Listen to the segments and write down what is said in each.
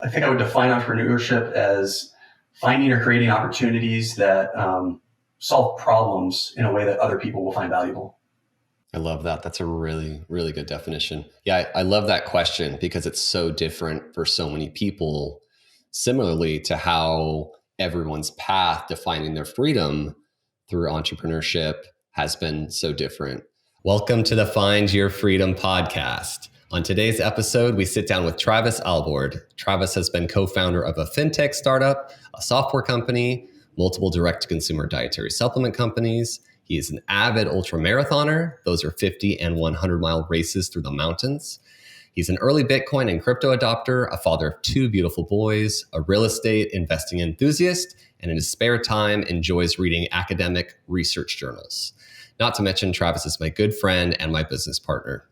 I think I would define entrepreneurship as finding or creating opportunities that solve problems in a way that other people will find valuable. I love that. That's a really, really good definition. Yeah, I love that question because it's so different for so many people, similarly to how everyone's path to finding their freedom through entrepreneurship has been so different. Welcome to the Find Your Freedom podcast. On today's episode, we sit down with Travis Alvord. Travis has been co-founder of a fintech startup, a software company, multiple direct-to-consumer dietary supplement companies. He is an avid ultramarathoner. Those are 50 and 100-mile races through the mountains. He's an early Bitcoin and crypto adopter, a father of two beautiful boys, a real estate investing enthusiast, and in his spare time enjoys reading academic research journals. Not to mention, Travis is my good friend and my business partner.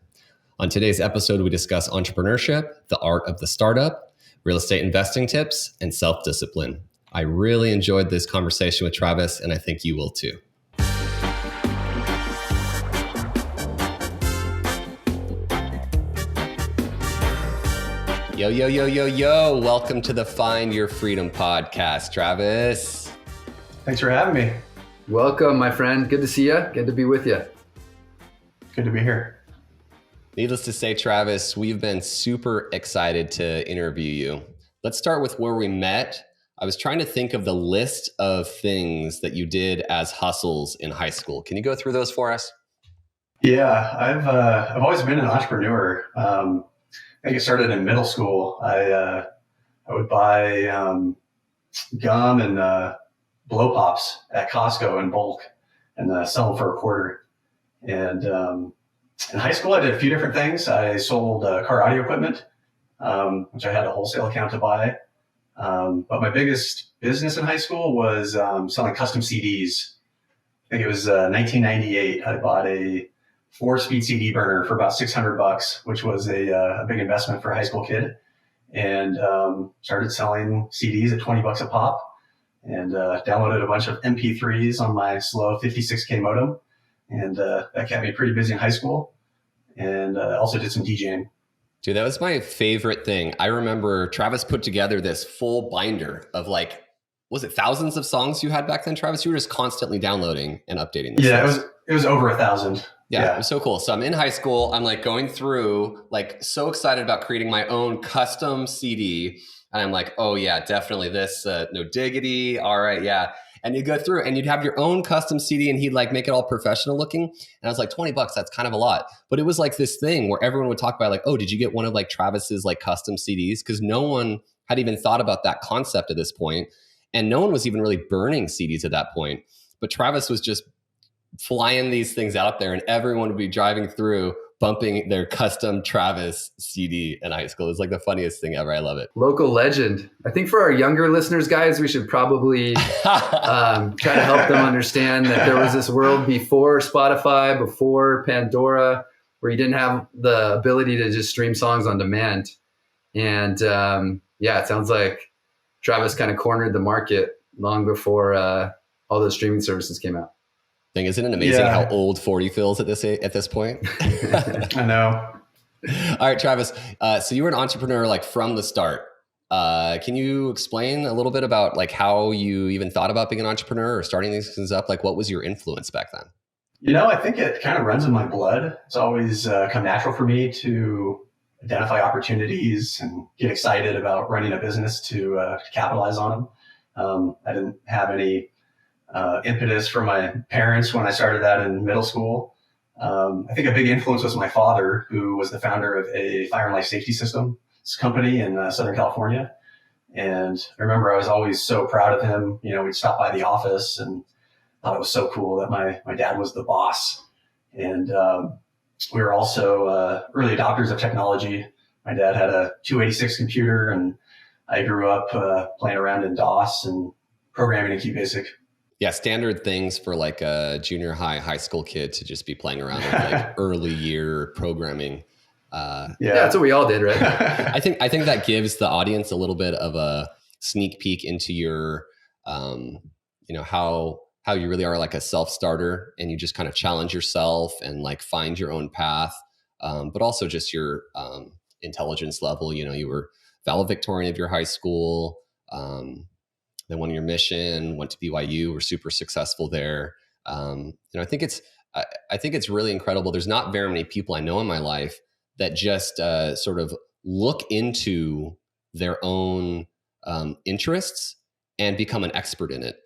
On today's episode, we discuss entrepreneurship, the art of the startup, real estate investing tips, and self-discipline. I really enjoyed this conversation with Travis, and I think you will too. Yo, yo, yo, yo, yo. Welcome to the Find Your Freedom podcast, Travis. Thanks for having me. Welcome, my friend. Good to see you. Good to be with you. Good to be here. Needless to say, Travis, we've been super excited to interview you. Let's start with where we met. I was trying to think of the list of things that you did as hustles in high school. Can you go through those for us? Yeah, I've always been an entrepreneur. I think it started in middle school. I would buy gum and blow pops at Costco in bulk and sell them for a quarter. And in high school, I did a few different things. I sold car audio equipment, which I had a wholesale account to buy. But my biggest business in high school was selling custom CDs. I think it was 1998. I bought a 4-speed CD burner for about $600, which was a big investment for a high school kid, and started selling CDs at $20 a pop, and downloaded a bunch of MP3s on my slow 56K modem, and that kept me pretty busy in high school, and also did some DJing. Dude, that was my favorite thing. I remember Travis put together this full binder of was it thousands of songs you had back then, Travis? You were just constantly downloading and updating this. Yeah, it was over 1,000. Yeah, it was so cool. So I'm in high school. I'm going through, so excited about creating my own custom CD. And I'm like, oh yeah, definitely this, no diggity. All right, yeah. And you go through and you'd have your own custom CD and he'd make it all professional looking. And I was like, $20, that's kind of a lot. But it was this thing where everyone would talk about oh, did you get one of Travis's custom CDs? Because no one had even thought about that concept at this point. And no one was even really burning CDs at that point. But Travis was just flying these things out there and everyone would be driving through bumping their custom Travis CD in high school. It was the funniest thing ever. I love it. Local legend. I think for our younger listeners, guys, we should probably try to help them understand that there was this world before Spotify, before Pandora, where you didn't have the ability to just stream songs on demand. And it sounds like Travis kind of cornered the market long before all those streaming services came out. Isn't it amazing how old 40 feels at this point? I know. All right, Travis. So you were an entrepreneur from the start. Can you explain a little bit about how you even thought about being an entrepreneur or starting these things up? What was your influence back then? I think it kind of runs in my blood. It's always come natural for me to identify opportunities and get excited about running a business to capitalize on them. I didn't have any impetus from my parents when I started that in middle school. I think a big influence was my father, who was the founder of a fire and life safety systems company in Southern California. And I remember I was always so proud of him. We'd stop by the office and thought it was so cool that my dad was the boss. And we were also early adopters of technology. My dad had a 286 computer, and I grew up playing around in DOS and programming in QBasic. Yeah, standard things for a junior high school kid to just be playing around with early year programming. Yeah, that's what we all did, right? I think that gives the audience a little bit of a sneak peek into your, how you really are a self-starter, and you just kind of challenge yourself and find your own path, but also just your intelligence level. You were valedictorian of your high school, then won your mission, went to BYU, were super successful there. I think it's really incredible. There's not very many people I know in my life that just sort of look into their own interests and become an expert in it,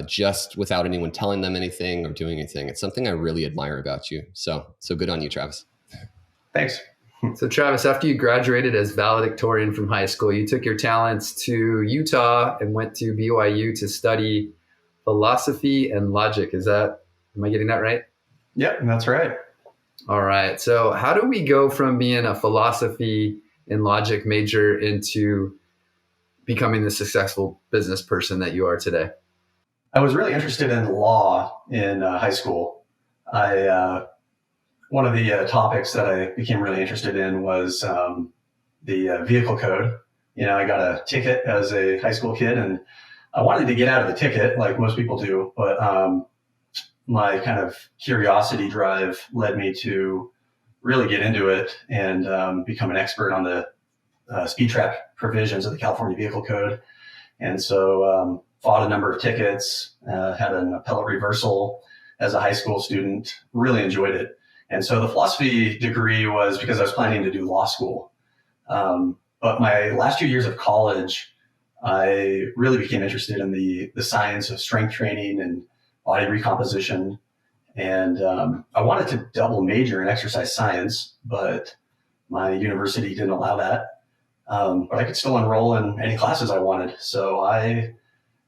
just without anyone telling them anything or doing anything. It's something I really admire about you. So good on you, Travis. Thanks. So Travis, after you graduated as valedictorian from high school, you took your talents to Utah and went to BYU to study philosophy and logic. Am I getting that right? Yep, that's right. All right. So how do we go from being a philosophy and logic major into becoming the successful business person that you are today? I was really interested in law in high school. One of the topics that I became really interested in was the vehicle code. I got a ticket as a high school kid, and I wanted to get out of the ticket like most people do, but my kind of curiosity drive led me to really get into it and become an expert on the speed trap provisions of the California Vehicle Code. And so fought a number of tickets, had an appellate reversal as a high school student, really enjoyed it. And so the philosophy degree was because I was planning to do law school. But my last 2 years of college, I really became interested in the science of strength training and body recomposition. And I wanted to double major in exercise science, but my university didn't allow that. But I could still enroll in any classes I wanted. So I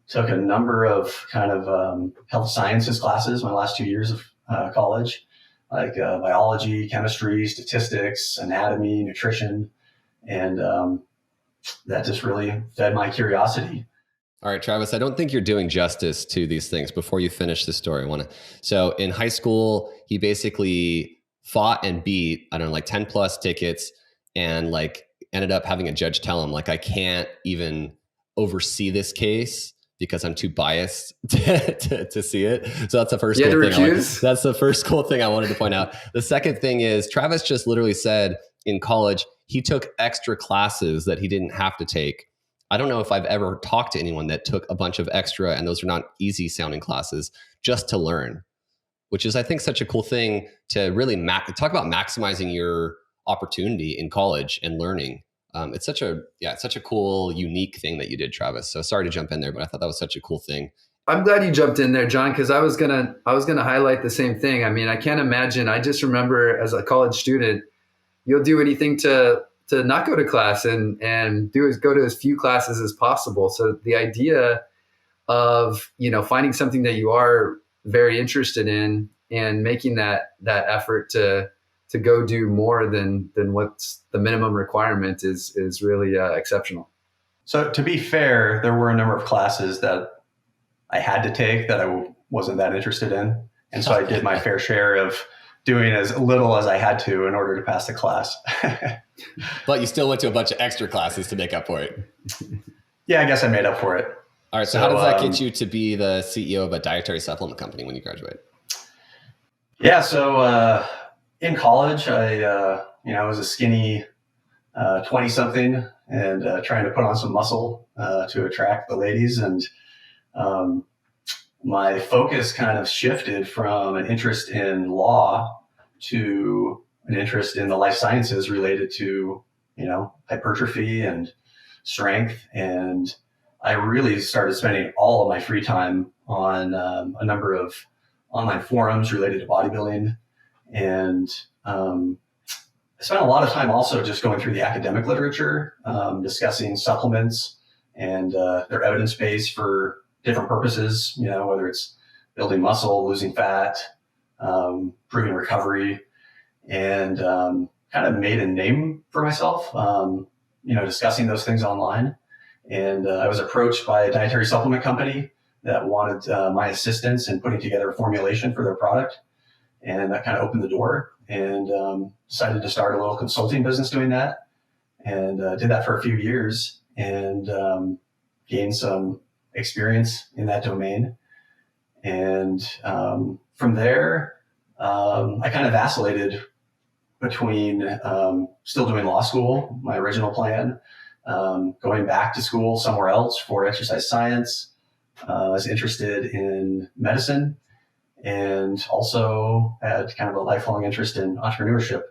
took a number of kind of health sciences classes my last 2 years of college, like biology, chemistry, statistics, anatomy, nutrition. And that just really fed my curiosity. All right, Travis, I don't think you're doing justice to these things. Before you finish the story, so in high school, he basically fought and beat, I don't know, like 10 plus tickets, and like ended up having a judge tell him, like, I can't even oversee this case because I'm too biased to see it. So that's the first cool thing. That's the first cool thing I wanted to point out. The second thing is Travis just literally said in college, he took extra classes that he didn't have to take. I don't know if I've ever talked to anyone that took a bunch of extra, and those are not easy sounding classes, just to learn, which is, I think, such a cool thing to really talk about maximizing your opportunity in college and learning. It's such a cool, unique thing that you did, Travis. So sorry to jump in there, but I thought that was such a cool thing. I'm glad you jumped in there, John, because I was gonna highlight the same thing. I mean, I can't imagine. I just remember as a college student, you'll do anything to not go to class and go to as few classes as possible. So the idea of, finding something that you are very interested in and making that effort to go do more than what's the minimum requirement is really exceptional. So to be fair, there were a number of classes that I had to take that I wasn't that interested in. And so I did my fair share of doing as little as I had to in order to pass the class. But you still went to a bunch of extra classes to make up for it. Yeah, I guess I made up for it. All right. So how does that get you to be the CEO of a dietary supplement company when you graduate? Yeah. So in college, I was a skinny 20-something and trying to put on some muscle to attract the ladies. And my focus kind of shifted from an interest in law to an interest in the life sciences related to, hypertrophy and strength. And I really started spending all of my free time on a number of online forums related to bodybuilding. And I spent a lot of time also just going through the academic literature, discussing supplements and their evidence base for different purposes, whether it's building muscle, losing fat, improving recovery, and kind of made a name for myself, discussing those things online. And I was approached by a dietary supplement company that wanted my assistance in putting together a formulation for their product. And that kind of opened the door, and decided to start a little consulting business doing that, and did that for a few years and gained some experience in that domain. And from there, I kind of vacillated between still doing law school, my original plan, going back to school somewhere else for exercise science. I was interested in medicine and also had kind of a lifelong interest in entrepreneurship,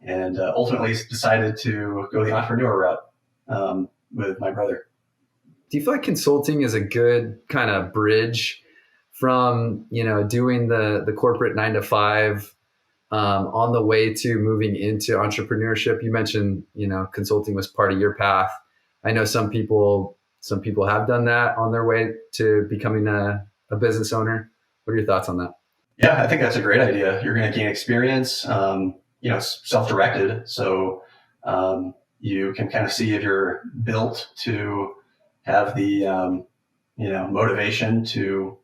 and ultimately decided to go the entrepreneur route with my brother. Do you feel like consulting is a good kind of bridge from, doing the corporate 9 to 5 on the way to moving into entrepreneurship? You mentioned, consulting was part of your path. I know some people have done that on their way to becoming a business owner. What are your thoughts on that? Yeah, I think that's a great idea. You're going to gain experience, self-directed. So you can kind of see if you're built to have the, motivation to,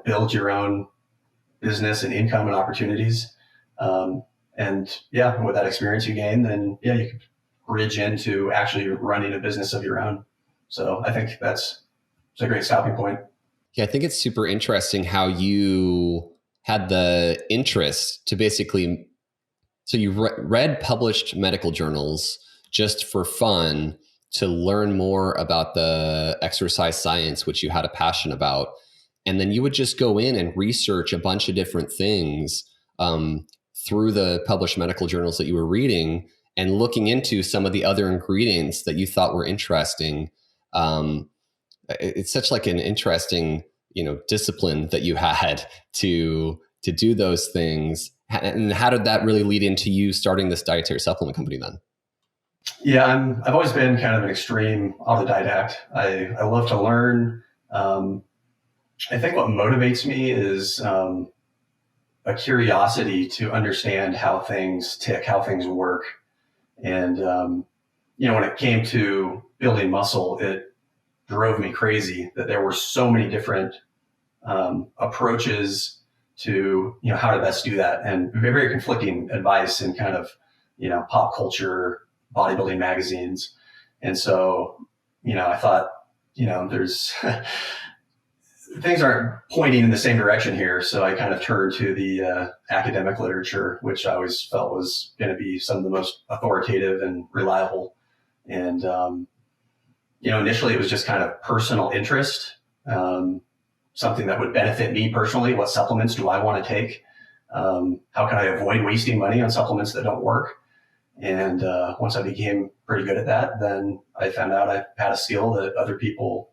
build your own business and income and opportunities. With that experience you gain, then you can bridge into actually running a business of your own. So I think it's a great stopping point. Yeah, I think it's super interesting how you had the interest to basically, so you read published medical journals just for fun to learn more about the exercise science, which you had a passion about. And then you would just go in and research a bunch of different things through the published medical journals that you were reading and looking into some of the other ingredients that you thought were interesting. It's such like an interesting, discipline that you had to do those things. And how did that really lead into you starting this dietary supplement company then? Yeah, I've always been kind of an extreme autodidact. I love to learn. I think what motivates me is a curiosity to understand how things tick, how things work. And, when it came to building muscle, it drove me crazy that there were so many different approaches to, how to best do that, and very, very conflicting advice in kind of, pop culture, bodybuilding magazines. And so, I thought, there's things aren't pointing in the same direction here. So I kind of turned to the academic literature, which I always felt was going to be some of the most authoritative and reliable. And, initially it was just kind of personal interest, something that would benefit me personally. What supplements do I want to take? How can I avoid wasting money on supplements that don't work? And once I became pretty good at that, then I found out I had a skill that other people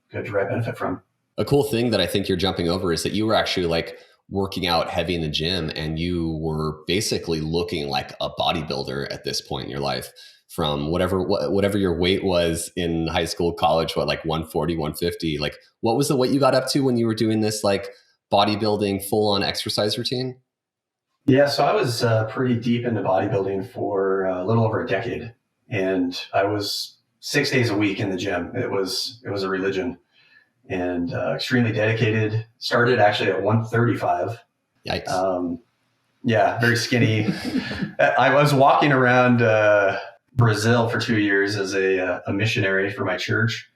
could derive benefit from. A cool thing that I think you're jumping over is that you were actually like working out heavy in the gym, and you were basically looking like a bodybuilder at this point in your life, from whatever your weight was in high school, college, like 140, 150. Like, what was the weight you got up to when you were doing this like bodybuilding full on exercise routine? Yeah, so I was pretty deep into bodybuilding for a little over a decade, and I was 6 days a week in the gym. It was a religion, and extremely dedicated. Started actually at 135. Yikes. Very skinny. I was walking around Brazil for 2 years as a missionary for my church,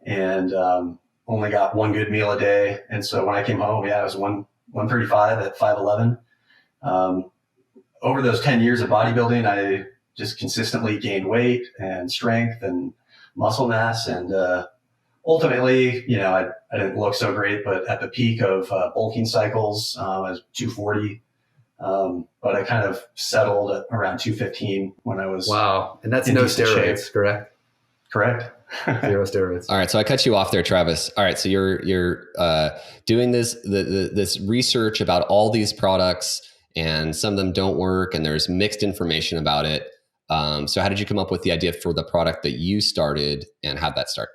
and only got one good meal a day. And so when I came home, I was 135 at 5'11". Over those 10 years of bodybuilding, I just consistently gained weight and strength and muscle mass. And ultimately, I didn't look so great, but at the peak of bulking cycles, I was 240. But I kind of settled at around 215 when I was. Wow. And that's no steroids, shape. Correct? Correct. 0 steroids. All right. So I cut you off there, Travis. All right. So you're doing this research about all these products, and some of them don't work, and there's mixed information about it. So how did you come up with the idea for the product that you started, and how'd that start?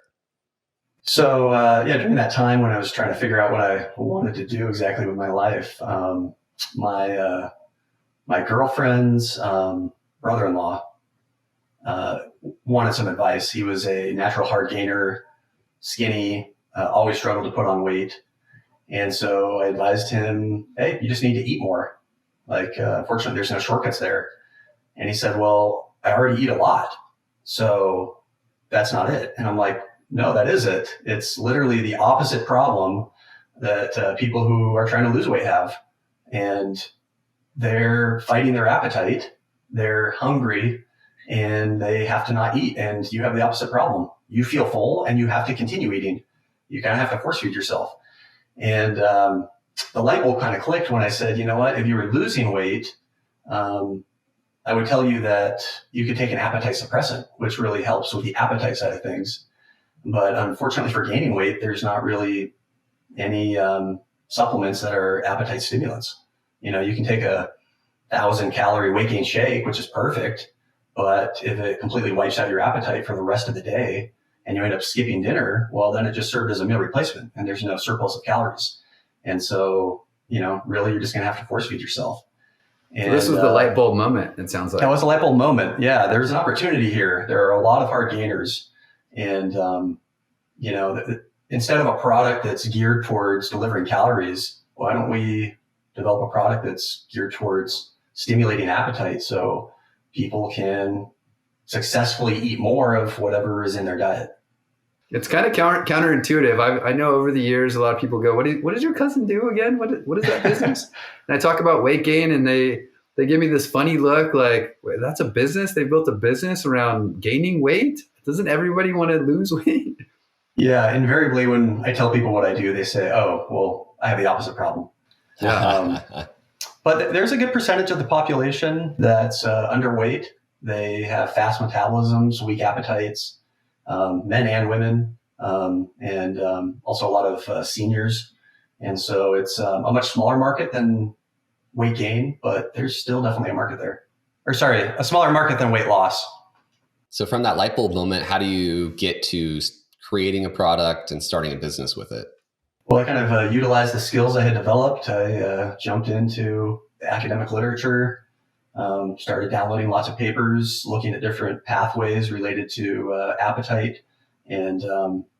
So during that time when I was trying to figure out what I wanted to do exactly with my life, my girlfriend's brother-in-law wanted some advice. He was a natural hard gainer, skinny, always struggled to put on weight. And so I advised him, hey, you just need to eat more. Fortunately, there's no shortcuts there. And he said, well, I already eat a lot, so that's not it. And I'm like, no, that is it. It's literally the opposite problem that people who are trying to lose weight have. And they're fighting their appetite. They're hungry, and they have to not eat. And you have the opposite problem. You feel full and you have to continue eating. You kind of have to force feed yourself. And the light bulb kind of clicked when I said, you know what, if you were losing weight, I would tell you that you could take an appetite suppressant, which really helps with the appetite side of things. But unfortunately for gaining weight, there's not really any supplements that are appetite stimulants. You can take a 1,000-calorie weight gain shake, which is perfect, but if it completely wipes out your appetite for the rest of the day and you end up skipping dinner, well, then it just served as a meal replacement and there's no surplus of calories. And so, really you're just going to have to force feed yourself. And, so this was the light bulb moment, it sounds like. That was a light bulb moment. Yeah, there's an opportunity here. There are a lot of hard gainers. And, instead of a product that's geared towards delivering calories, why don't we develop a product that's geared towards stimulating appetite so people can successfully eat more of whatever is in their diet? It's kind of counterintuitive. I know over the years, a lot of people go, what does your cousin do again? What is that business? And I talk about weight gain and they give me this funny look like, wait, that's a business? They built a business around gaining weight? Doesn't everybody want to lose weight? Yeah, invariably when I tell people what I do, they say, oh, well, I have the opposite problem. But there's a good percentage of the population that's underweight. They have fast metabolisms, weak appetites. Men and women, and also a lot of seniors. And so it's a much smaller market than weight gain, but there's still definitely a market there. A smaller market than weight loss. So from that light bulb moment, how do you get to creating a product and starting a business with it? Well, I kind of utilized the skills I had developed. I jumped into the academic literature, started downloading lots of papers, looking at different pathways related to appetite, and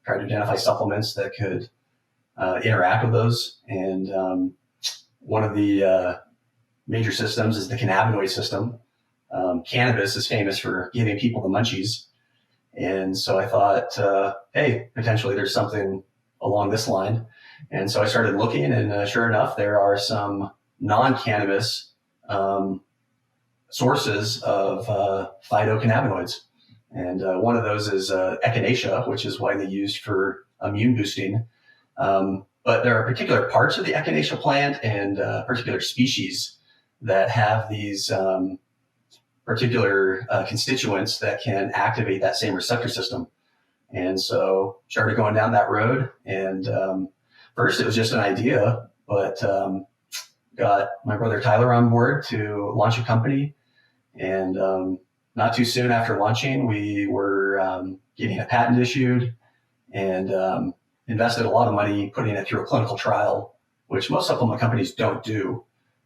tried to identify supplements that could interact with those. And one of the major systems is the cannabinoid system. Cannabis is famous for giving people the munchies. And so I thought, hey, potentially there's something along this line. And so I started looking, and sure enough, there are some non-cannabis sources of phytocannabinoids. And one of those is echinacea, which is widely used for immune boosting. But there are particular parts of the echinacea plant and particular species that have these particular constituents that can activate that same receptor system. And so started going down that road. And first it was just an idea, but got my brother Tyler on board to launch a company. And not too soon after launching, we were getting a patent issued and invested a lot of money putting it through a clinical trial, which most supplement companies don't do.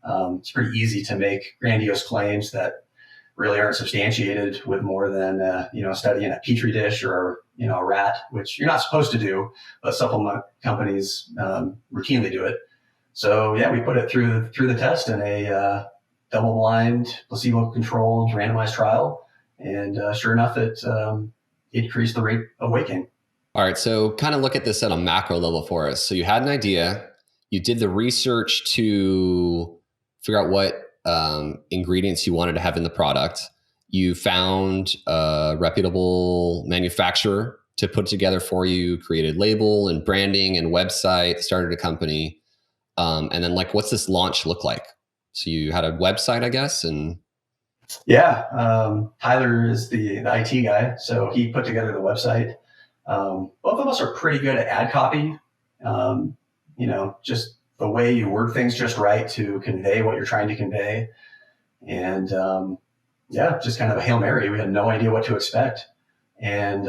It's pretty easy to make grandiose claims that really aren't substantiated with more than a study in a petri dish or a rat, which you're not supposed to do, but supplement companies routinely do it. So yeah, we put it through the test in a double-blind, placebo-controlled, randomized trial, and sure enough, it increased the rate of weight gain. All right, so kind of look at this at a macro level for us. So you had an idea, you did the research to figure out what ingredients you wanted to have in the product. You found a reputable manufacturer to put together for you, created label and branding and website, started a company. And then what's this launch look like? So you had a website, I guess, and yeah, Tyler is the IT guy, so he put together the website. Both of us are pretty good at ad copy. Just the way you word things just right to convey what you're trying to convey. And just kind of a Hail Mary. We had no idea what to expect. And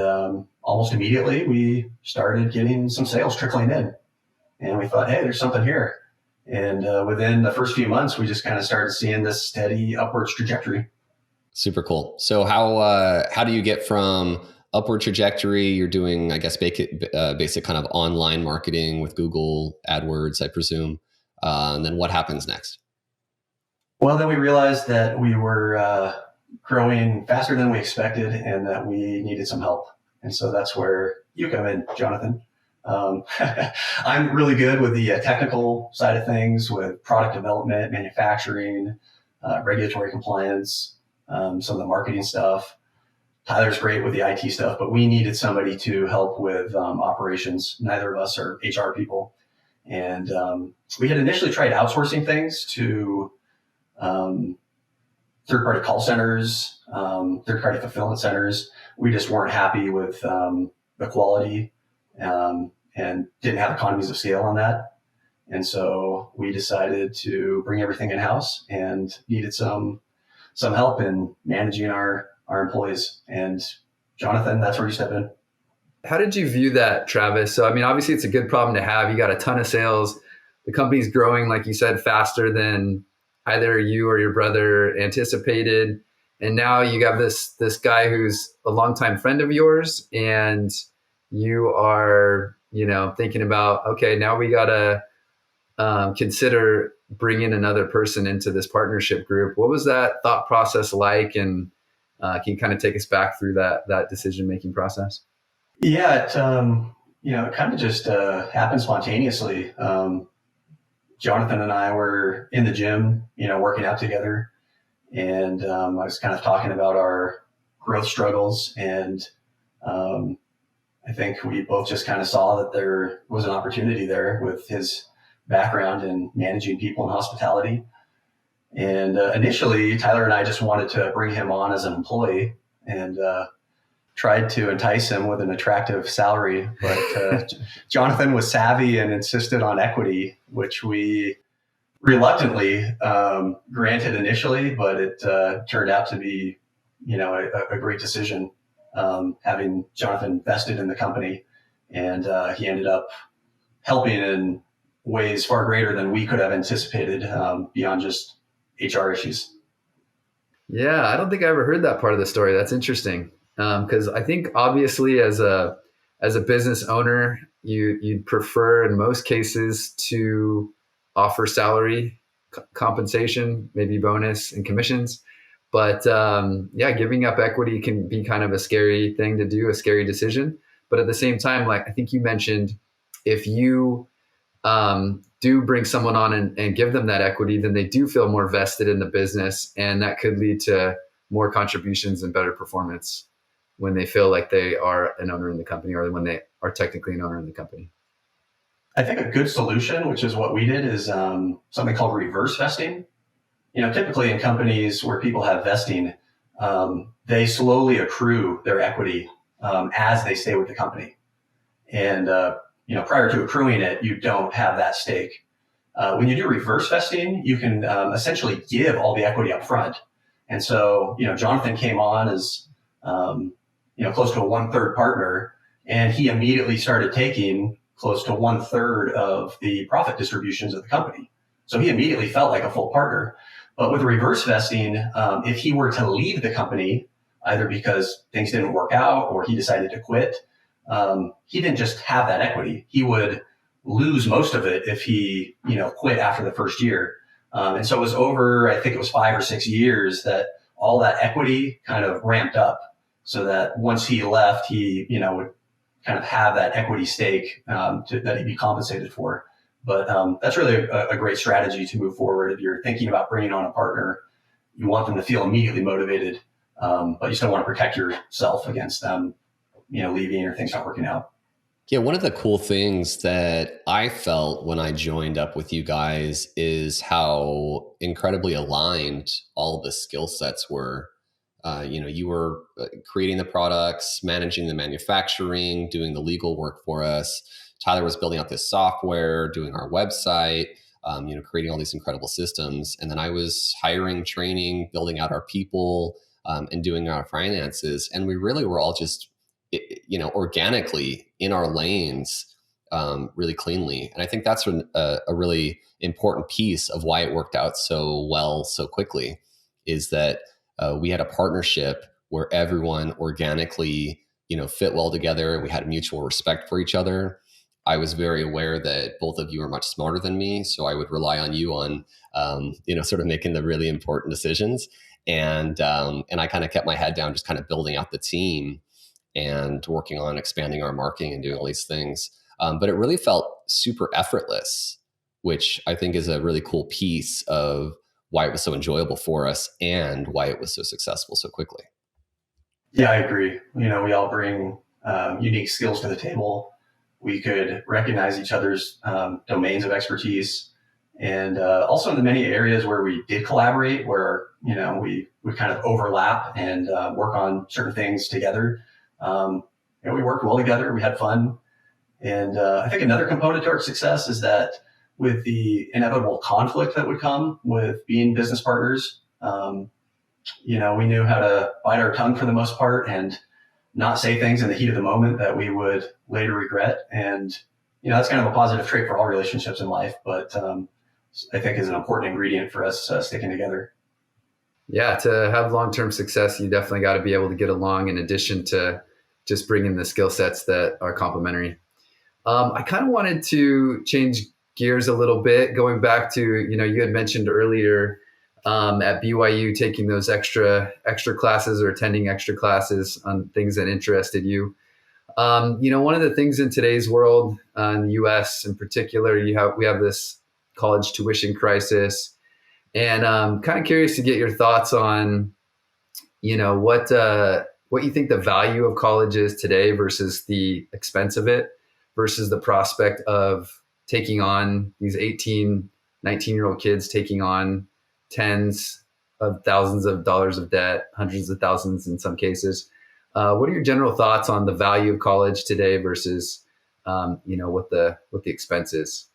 almost immediately we started getting some sales trickling in. And we thought, hey, there's something here. And within the first few months, we just kind of started seeing this steady upwards trajectory. Super cool. So how do you get from upward trajectory? You're doing, I guess, basic kind of online marketing with Google AdWords, I presume. And then what happens next? Well, then we realized that we were growing faster than we expected and that we needed some help. And so that's where you come in, Jonathan. I'm really good with the technical side of things, with product development, manufacturing, regulatory compliance, some of the marketing stuff. Tyler's great with the IT stuff, but we needed somebody to help with operations. Neither of us are HR people. And we had initially tried outsourcing things to third-party call centers, third-party fulfillment centers. We just weren't happy with the quality and didn't have economies of scale on that. And so we decided to bring everything in-house and needed some help in managing our employees. And Jonathan, that's where you step in. How did you view that, Travis? So, I mean, obviously it's a good problem to have. You got a ton of sales. The company's growing, like you said, faster than either you or your brother anticipated. And now you have this guy who's a longtime friend of yours, and you are, thinking about, okay, now we got to consider bringing another person into this partnership group. What was that thought process like? And can you kind of take us back through that decision-making process? Yeah, it kind of just happened spontaneously. Jonathan and I were in the gym, working out together, and I was kind of talking about our growth struggles, and I think we both just kind of saw that there was an opportunity there with his background in managing people in hospitality. And initially, Tyler and I just wanted to bring him on as an employee, and tried to entice him with an attractive salary, but Jonathan was savvy and insisted on equity, which we reluctantly granted initially, but it turned out to be, a great decision, having Jonathan vested in the company, and he ended up helping in ways far greater than we could have anticipated, beyond just HR issues. Yeah, I don't think I ever heard that part of the story. That's interesting. Because I think obviously as a business owner, you'd prefer in most cases to offer salary compensation, maybe bonus and commissions. But giving up equity can be kind of a scary thing to do, a scary decision. But at the same time, like I think you mentioned, if you do bring someone on and give them that equity, then they do feel more vested in the business, and that could lead to more contributions and better performance when they feel like they are an owner in the company, or when they are technically an owner in the company. I think a good solution, which is what we did, is something called reverse vesting. Typically in companies where people have vesting, they slowly accrue their equity as they stay with the company. And prior to accruing it, you don't have that stake. When you do reverse vesting, you can essentially give all the equity up front. And so, Jonathan came on as close to a 1/3 partner, and he immediately started taking close to 1/3 of the profit distributions of the company. So he immediately felt like a full partner. But with reverse vesting, if he were to leave the company, either because things didn't work out or he decided to quit, he didn't just have that equity. He would lose most of it if he, quit after the first year. And so it was over, I think it was 5 or 6 years that all that equity kind of ramped up, so that once he left, he, would kind of have that equity stake that he'd be compensated for. But that's really a great strategy to move forward. If you're thinking about bringing on a partner, you want them to feel immediately motivated, but you still want to protect yourself against them, leaving or things not working out. Yeah, one of the cool things that I felt when I joined up with you guys is how incredibly aligned all the skill sets were. You were creating the products, managing the manufacturing, doing the legal work for us. Tyler was building out this software, doing our website, creating all these incredible systems. And then I was hiring, training, building out our people, and doing our finances. And we really were all just, organically in our lanes, really cleanly. And I think that's a really important piece of why it worked out so well, so quickly, is that we had a partnership where everyone organically, fit well together. We had mutual respect for each other. I was very aware that both of you are much smarter than me, so I would rely on you on, sort of making the really important decisions. And I kind of kept my head down, just kind of building out the team and working on expanding our marketing and doing all these things. But it really felt super effortless, which I think is a really cool piece of why it was so enjoyable for us and why it was so successful so quickly. Yeah, I agree. We all bring unique skills to the table. We could recognize each other's domains of expertise, and also in the many areas where we did collaborate, where we kind of overlap and work on certain things together. Um, we worked well together. We had fun, and I think another component to our success is that with the inevitable conflict that would come with being business partners, we knew how to bite our tongue for the most part and not say things in the heat of the moment that we would later regret. And, that's kind of a positive trait for all relationships in life, but I think is an important ingredient for us sticking together. Yeah, to have long-term success, you definitely got to be able to get along in addition to just bringing the skill sets that are complementary. I kind of wanted to change gears a little bit, going back to, you had mentioned earlier at BYU taking those extra classes or attending extra classes on things that interested you. One of the things in today's world, in the U.S. in particular, we have this college tuition crisis, and kind of curious to get your thoughts on, what you think the value of college is today versus the expense of it, versus the prospect of taking on these 18, 19-year-old kids taking on tens of thousands of dollars of debt, hundreds of thousands in some cases. What are your general thoughts on the value of college today versus, what the expense is?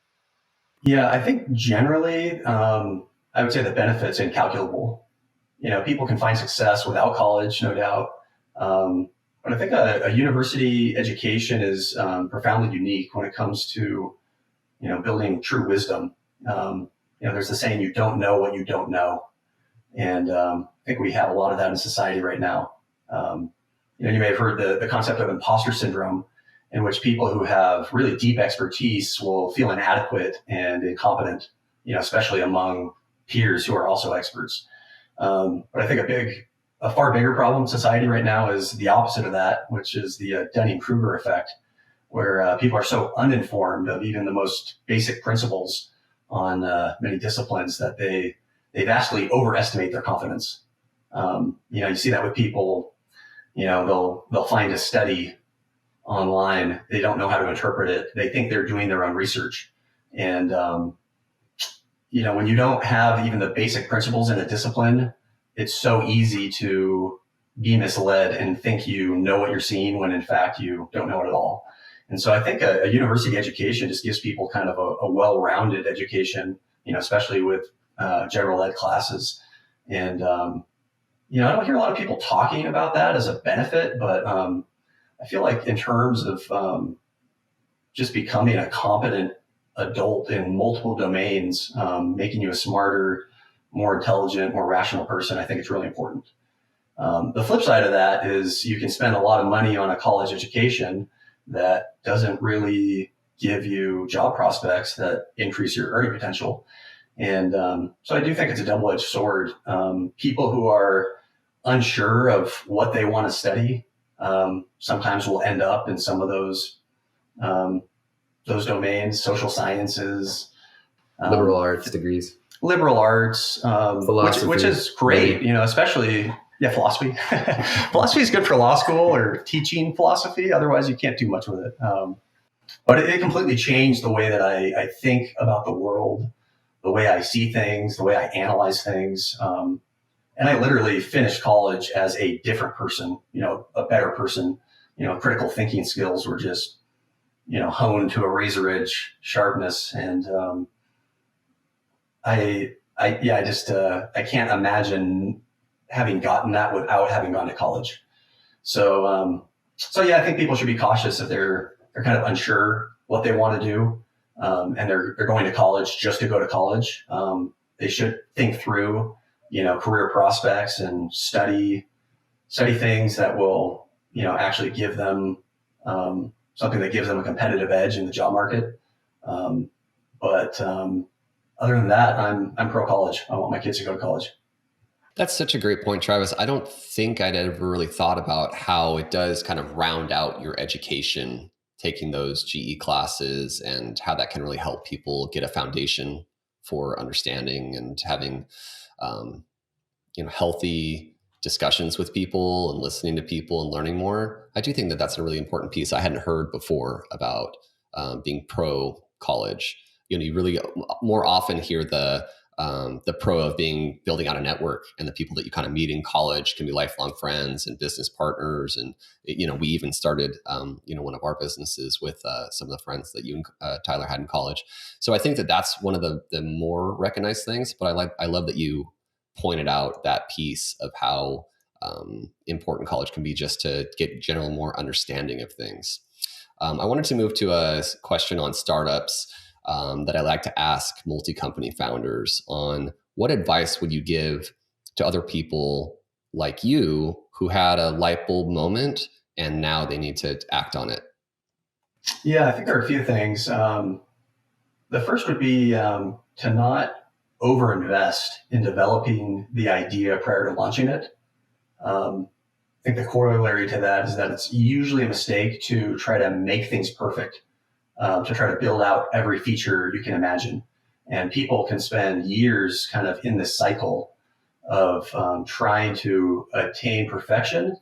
Yeah, I think generally, I would say the benefit's incalculable. People can find success without college, no doubt. But I think a university education is profoundly unique when it comes to, building true wisdom. There's the saying, you don't know what you don't know. And I think we have a lot of that in society right now. You may have heard the concept of imposter syndrome, in which people who have really deep expertise will feel inadequate and incompetent, especially among peers who are also experts. But I think a far bigger problem in society right now is the opposite of that, which is the Dunning-Kruger effect, where people are so uninformed of even the most basic principles on many disciplines that they vastly overestimate their confidence. You see that with people, they'll find a study online. They don't know how to interpret it. They think they're doing their own research. And, when you don't have even the basic principles in a discipline, it's so easy to be misled and think you know what you're seeing when in fact you don't know it at all. And so I think a university education just gives people kind of a well-rounded education, especially with general ed classes. And, I don't hear a lot of people talking about that as a benefit, but I feel like in terms of just becoming a competent adult in multiple domains, making you a smarter, more intelligent, more rational person, I think it's really important. The flip side of that is you can spend a lot of money on a college education that doesn't really give you job prospects that increase your earning potential. And so I do think it's a double-edged sword. People who are unsure of what they want to study sometimes will end up in some of those domains, social sciences, Liberal arts degrees. Liberal arts, which is great, maybe. Especially, philosophy. Philosophy is good for law school or teaching philosophy. Otherwise, you can't do much with it. But it completely changed the way that I think about the world, the way I see things, the way I analyze things. And I literally finished college as a different person, a better person. Critical thinking skills were just, honed to a razor edge sharpness. And I can't imagine having gotten that without having gone to college. So yeah, I think people should be cautious if they're kind of unsure what they want to do, and they're going to college just to go to college. They should think through, career prospects and study things that will, actually give them something that gives them a competitive edge in the job market. But other than that, I'm pro college. I want my kids to go to college. That's such a great point, Travis. I don't think I'd ever really thought about how it does kind of round out your education, taking those GE classes, and how that can really help people get a foundation for understanding and having, healthy discussions with people and listening to people and learning more. I do think that that's a really important piece I hadn't heard before about being pro college. You really more often hear the pro of building out a network, and the people that you kind of meet in college can be lifelong friends and business partners. And we even started one of our businesses with some of the friends that you and Tyler had in college. So I think that that's one of the more recognized things. But I love that you pointed out that piece of how important college can be just to get general more understanding of things. I wanted to move to a question on startups that I like to ask multi-company founders on: what advice would you give to other people like you who had a light bulb moment and now they need to act on it? Yeah, I think there are a few things. The first would be to not overinvest in developing the idea prior to launching it. I think the corollary to that is that it's usually a mistake to try to make things perfect, to try to build out every feature you can imagine. And people can spend years kind of in this cycle of trying to attain perfection,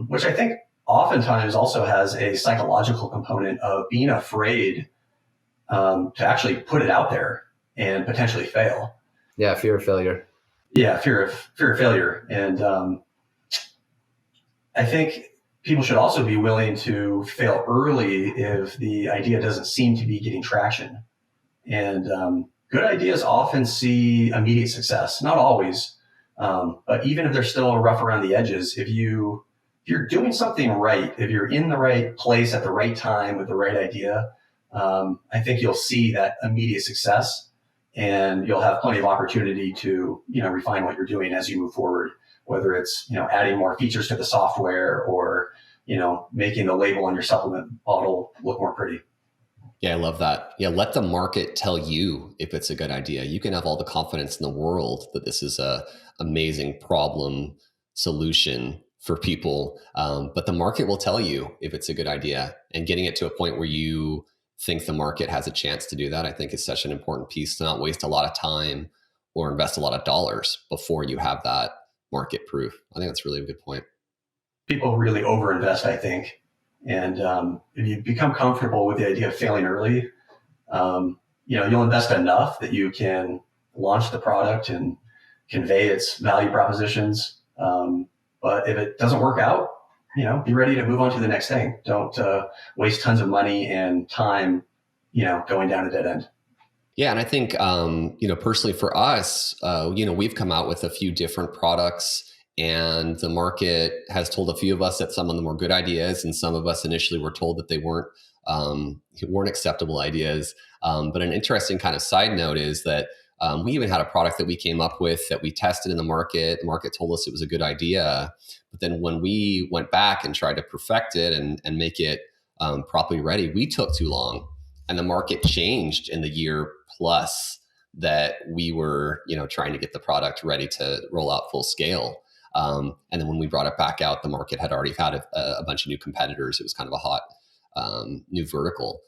which I think oftentimes also has a psychological component of being afraid to actually put it out there and potentially fail. Yeah, fear of failure. Yeah, fear of failure. And I think people should also be willing to fail early if the idea doesn't seem to be getting traction. And good ideas often see immediate success, not always, but even if they're still rough around the edges, if you're doing something right, if you're in the right place at the right time with the right idea, I think you'll see that immediate success, and you'll have plenty of opportunity to, refine what you're doing as you move forward, whether it's, adding more features to the software or, making the label on your supplement bottle look more pretty. Yeah, I love that. Yeah, let the market tell you if it's a good idea. You can have all the confidence in the world that this is a amazing problem solution for people, but the market will tell you if it's a good idea. And getting it to a point where you think the market has a chance to do that, I think is such an important piece, to not waste a lot of time or invest a lot of dollars before you have that market proof. I think that's really a good point. People really overinvest, I think. And if you become comfortable with the idea of failing early, you'll invest enough that you can launch the product and convey its value propositions. But if it doesn't work out, be ready to move on to the next thing. Don't waste tons of money and time, going down a dead end. Yeah. And I think, personally for us, we've come out with a few different products, and the market has told a few of us that some of them were good ideas, and some of us initially were told that they weren't acceptable ideas. But an interesting kind of side note is that we even had a product that we came up with that we tested in the market. The market told us it was a good idea. But then when we went back and tried to perfect it and make it properly ready, we took too long. And the market changed in the year plus that we were, trying to get the product ready to roll out full scale. And then when we brought it back out, the market had already had a bunch of new competitors. It was kind of a hot new vertical.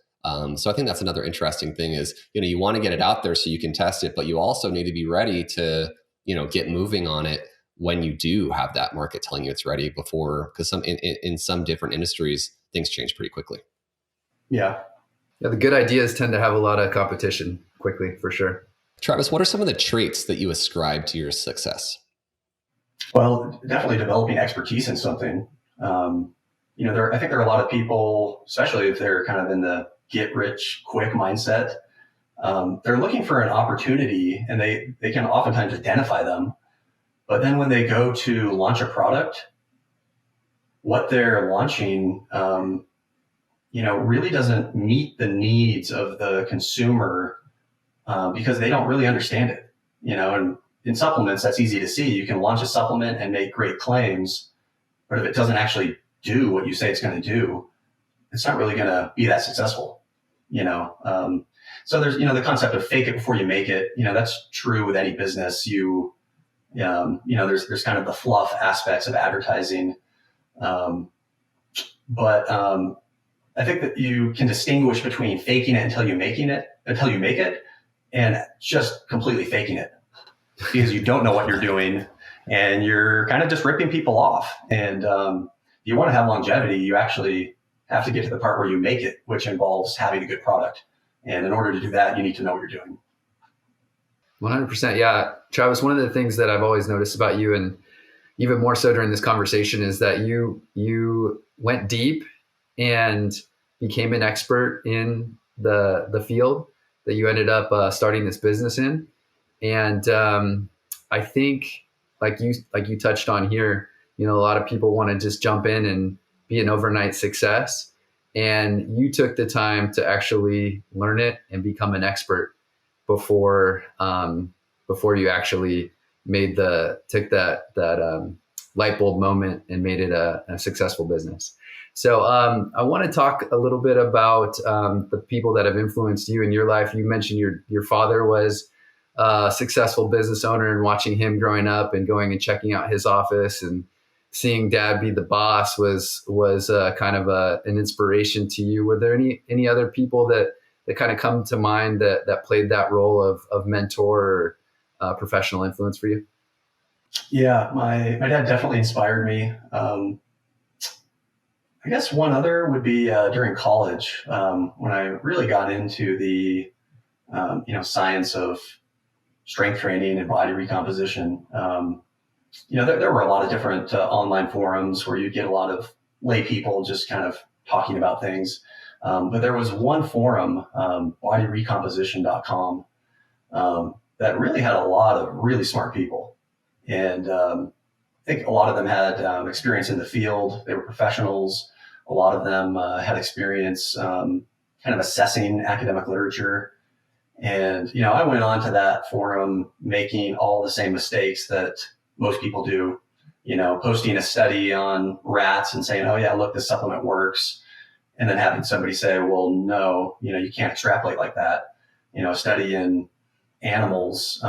So I think that's another interesting thing is, you want to get it out there so you can test it, but you also need to be ready to, get moving on it when you do have that market telling you it's ready before, because in some different industries, things change pretty quickly. Yeah. Yeah, the good ideas tend to have a lot of competition quickly, for sure. Travis, what are some of the traits that you ascribe to your success? Well, definitely developing expertise in something. I think there are a lot of people, especially if they're kind of in the get rich quick mindset. They're looking for an opportunity, and they can oftentimes identify them. But then when they go to launch a product, what they're launching, really doesn't meet the needs of the consumer because they don't really understand it. And in supplements, that's easy to see. You can launch a supplement and make great claims, but if it doesn't actually do what you say it's going to do, it's not really going to be that successful. So there's, the concept of fake it before you make it. That's true with any business. There's kind of the fluff aspects of advertising. But I think that you can distinguish between faking it until you make it, and just completely faking it because you don't know what you're doing. and you're kind of just ripping people off. And if you want to have longevity, you actually have to get to the part where you make it, which involves having a good product. And in order to do that, you need to know what you're doing. 100%. Yeah. Travis, one of the things that I've always noticed about you, and even more so during this conversation, is that you went deep and became an expert in the field that you ended up starting this business in. And I think, like you touched on here, a lot of people want to just jump in and be an overnight success. And you took the time to actually learn it and become an expert before you actually took that light bulb moment and made it a successful business. So I want to talk a little bit about the people that have influenced you in your life. You mentioned your father was a successful business owner, and watching him growing up and going and checking out his office and seeing dad be the boss was kind of an inspiration to you. Were there any other people that kind of come to mind that played that role of mentor or professional influence for you? Yeah, my dad definitely inspired me. I guess one other would be during college, when I really got into the science of strength training and body recomposition. There were a lot of different online forums where you get a lot of lay people just kind of talking about things. But there was one forum, bodyrecomposition.com, that really had a lot of really smart people. And I think a lot of them had experience in the field. They were professionals. A lot of them had experience kind of assessing academic literature. And, I went on to that forum making all the same mistakes that most people do, posting a study on rats and saying, oh yeah, look, this supplement works. And then having somebody say, well, no, you can't extrapolate like that. A study in animals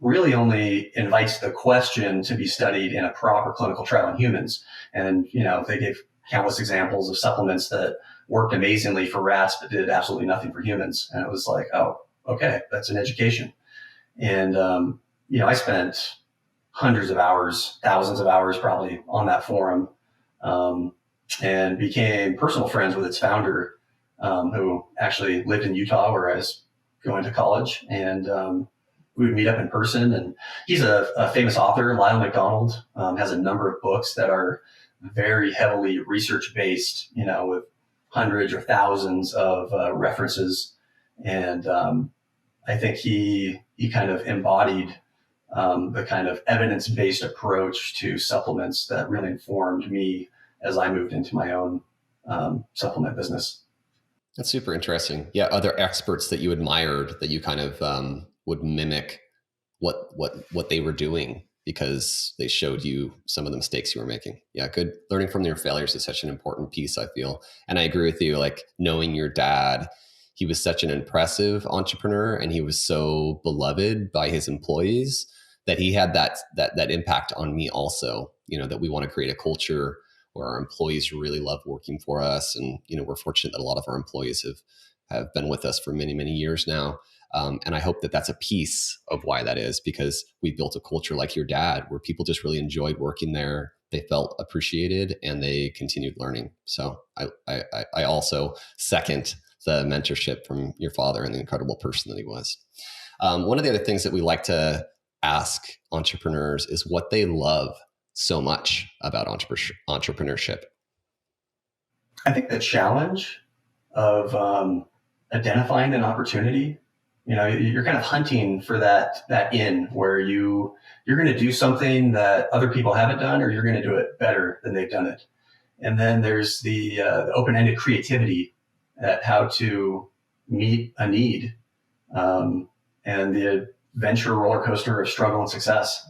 really only invites the question to be studied in a proper clinical trial in humans. And, they gave countless examples of supplements that worked amazingly for rats, but did absolutely nothing for humans. And it was like, oh, okay, that's an education. And, I spent hundreds of hours, thousands of hours probably on that forum, and became personal friends with its founder, who actually lived in Utah where I was going to college. And we would meet up in person. And he's a famous author. Lyle McDonald has a number of books that are very heavily research-based, with hundreds or thousands of references. And I think he kind of embodied the kind of evidence-based approach to supplements that really informed me as I moved into my own supplement business. That's super interesting. Yeah, other experts that you admired that you kind of would mimic what they were doing because they showed you some of the mistakes you were making. Yeah, good. Learning from your failures is such an important piece, I feel. And I agree with you, like knowing your dad, he was such an impressive entrepreneur and he was so beloved by his employees that he had that impact on me also, that we want to create a culture where our employees really love working for us. And, we're fortunate that a lot of our employees have been with us for many, many years now. And I hope that that's a piece of why that is, because we built a culture like your dad where people just really enjoyed working there. They felt appreciated and they continued learning. So I also second the mentorship from your father and the incredible person that he was. One of the other things that we like to ask entrepreneurs is what they love so much about entrepreneurship. I think the challenge of identifying an opportunity, you're kind of hunting for that in where you're going to do something that other people haven't done, or you're going to do it better than they've done it. And then there's the open-ended creativity at how to meet a need, and the adventure roller coaster of struggle and success.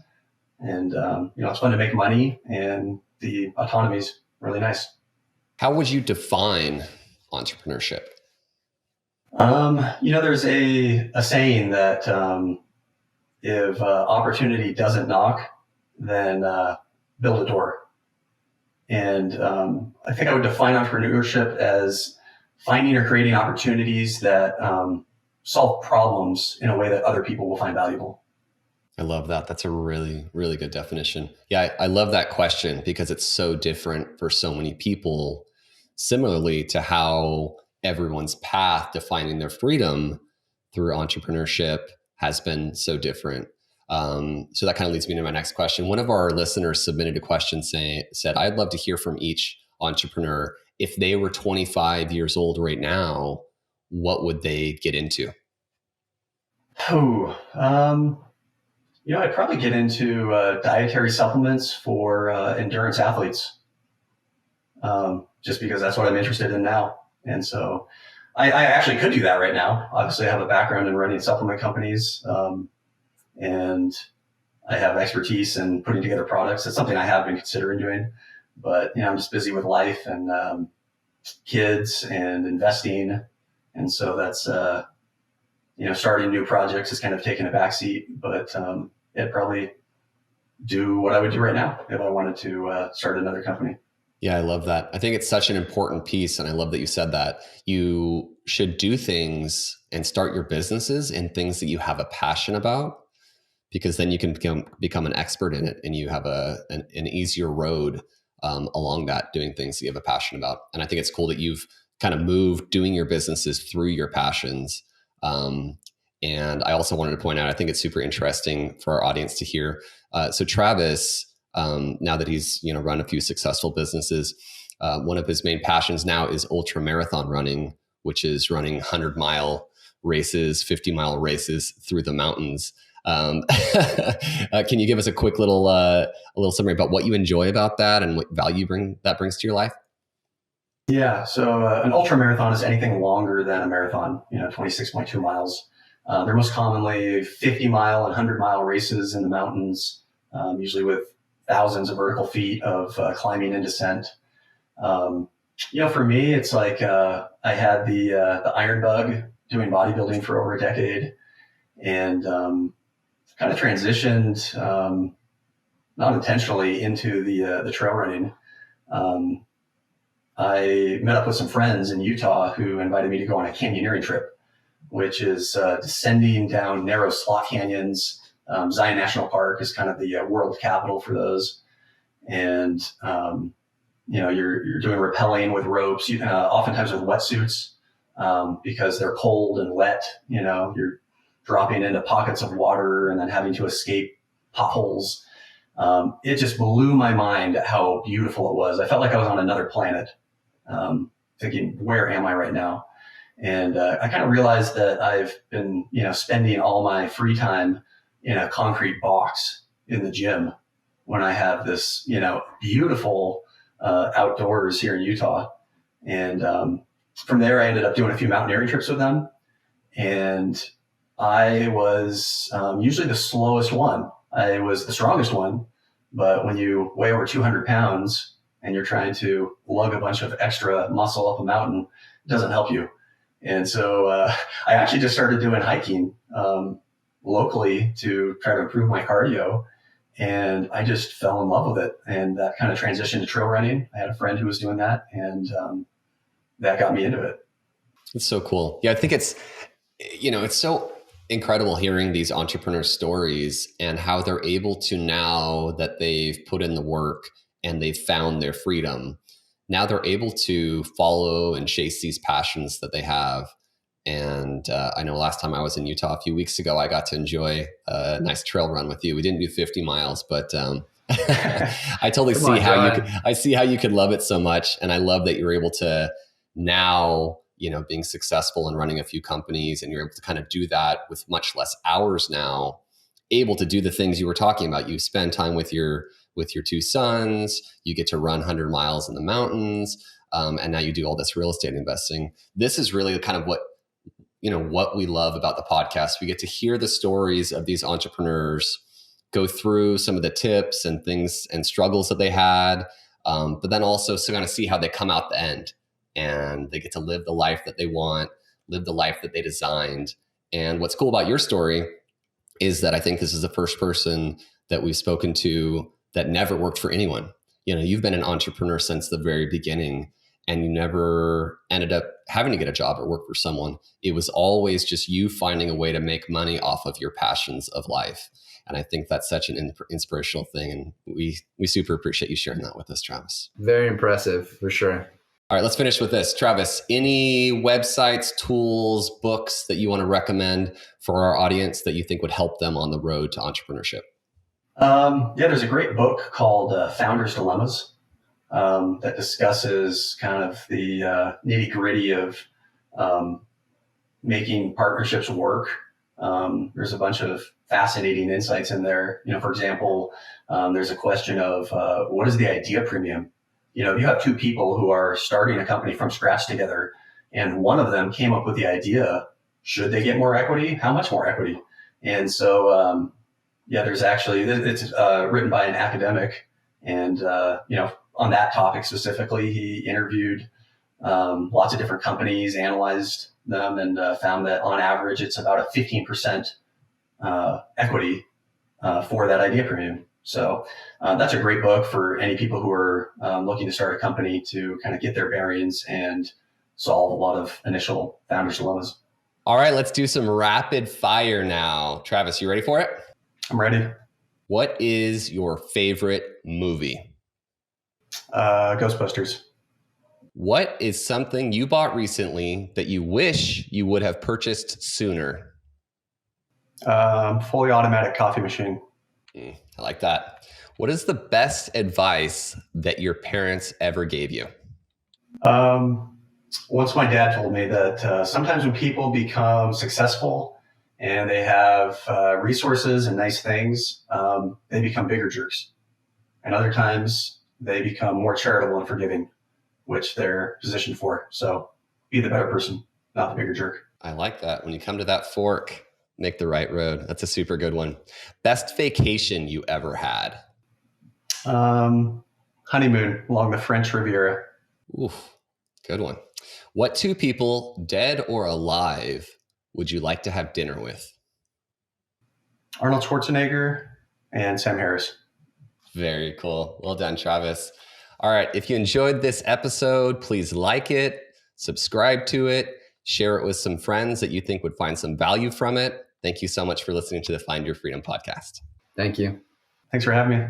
And, it's fun to make money, and the autonomy is really nice. How would you define entrepreneurship? There's a saying that if opportunity doesn't knock, then build a door. And I think I would define entrepreneurship as finding or creating opportunities that solve problems in a way that other people will find valuable. I love that. That's a really, really good definition. Yeah, I love that question because it's so different for so many people, similarly to how everyone's path to finding their freedom through entrepreneurship has been so different. So that kind of leads me to my next question. One of our listeners submitted a question said, I'd love to hear from each entrepreneur. If they were 25 years old right now, what would they get into? Oh, I'd probably get into dietary supplements for endurance athletes, just because that's what I'm interested in now. And so I actually could do that right now. Obviously, I have a background in running supplement companies, and I have expertise in putting together products. It's something I have been considering doing, but I'm just busy with life and kids and investing, and so that's starting new projects has kind of taken a backseat. But it'd probably do what I would do right now if I wanted to start another company. Yeah, I love that. I think it's such an important piece. And I love that you said that. You should do things and start your businesses in things that you have a passion about, because then you can become an expert in it and you have an easier road along that, doing things that you have a passion about. And I think it's cool that you've kind of moved doing your businesses through your passions. And I also wanted to point out, I think it's super interesting for our audience to hear. So Travis, now that he's run a few successful businesses, one of his main passions now is ultra marathon running, which is running 100-mile races, 50-mile races through the mountains. Can you give us a quick little summary about what you enjoy about that and what value that brings to your life? Yeah, so an ultra marathon is anything longer than a marathon, 26.2 miles. They're most commonly 50-mile and 100-mile races in the mountains, usually with thousands of vertical feet of climbing and descent. For me, it's like I had the iron bug doing bodybuilding for over a decade, and kind of transitioned, not intentionally, into the trail running. I met up with some friends in Utah who invited me to go on a canyoneering trip, which is descending down narrow slot canyons. Zion National Park is kind of the world capital for those. And, you're doing rappelling with ropes, oftentimes with wetsuits, because they're cold and wet. You're dropping into pockets of water and then having to escape potholes. It just blew my mind at how beautiful it was. I felt like I was on another planet, thinking, where am I right now? And I kind of realized that I've been, spending all my free time in a concrete box in the gym when I have this, beautiful outdoors here in Utah. And from there, I ended up doing a few mountaineering trips with them. And I was usually the slowest one. I was the strongest one. But when you weigh over 200 pounds and you're trying to lug a bunch of extra muscle up a mountain, it doesn't help you. And so I actually just started doing hiking locally to try to improve my cardio. And I just fell in love with it. And that kind of transitioned to trail running. I had a friend who was doing that, and that got me into it. It's so cool. Yeah, I think it's so incredible hearing these entrepreneur stories and how they're able to, now that they've put in the work and they've found their freedom, now they're able to follow and chase these passions that they have. And I know last time I was in Utah a few weeks ago, I got to enjoy a nice trail run with you. We didn't do 50 miles, but I totally see how you could love it so much. And I love that you're able to now, being successful and running a few companies, and you're able to kind of do that with much less hours now, able to do the things you were talking about. You spend time with your two sons, you get to run 100 miles in the mountains, and now you do all this real estate investing. This is really kind of what we love about the podcast. We get to hear the stories of these entrepreneurs, go through some of the tips and things and struggles that they had, but then also kind of see how they come out the end and they get to live the life that they want, live the life that they designed. And what's cool about your story is that I think this is the first person that we've spoken to that never worked for anyone. You've been an entrepreneur since the very beginning. and you never ended up having to get a job or work for someone. It was always just you finding a way to make money off of your passions of life. And I think that's such an inspirational thing. And we super appreciate you sharing that with us, Travis. Very impressive, for sure. All right, let's finish with this. Travis, any websites, tools, books that you want to recommend for our audience that you think would help them on the road to entrepreneurship? There's a great book called Founders Dilemmas that discusses kind of the nitty gritty of making partnerships work. There's a bunch of fascinating insights in there. For example, there's a question of what is the idea premium? You have two people who are starting a company from scratch together, and one of them came up with the idea, should they get more equity? How much more equity? And so, there's actually, it's written by an academic, and, on that topic specifically, he interviewed lots of different companies, analyzed them, and found that on average, it's about a 15% equity for that idea premium. So that's a great book for any people who are looking to start a company to kind of get their bearings and solve a lot of initial founders' dilemmas. All right, let's do some rapid fire now. Travis, you ready for it? I'm ready. What is your favorite movie? Ghostbusters. What is something you bought recently that you wish you would have purchased sooner? Fully automatic coffee machine. I like that. What is the best advice that your parents ever gave you? Once my dad told me that sometimes when people become successful and they have resources and nice things, they become bigger jerks. And other times they become more charitable and forgiving, which they're positioned for. So be the better person, not the bigger jerk. I like that. When you come to that fork, make the right road. That's a super good one. Best vacation you ever had? Honeymoon along the French Riviera. Oof, good one. What two people, dead or alive, would you like to have dinner with? Arnold Schwarzenegger and Sam Harris. Very cool. Well done, Travis. All right. If you enjoyed this episode, please like it, subscribe to it, share it with some friends that you think would find some value from it. Thank you so much for listening to the Find Your Freedom podcast. Thank you. Thanks for having me.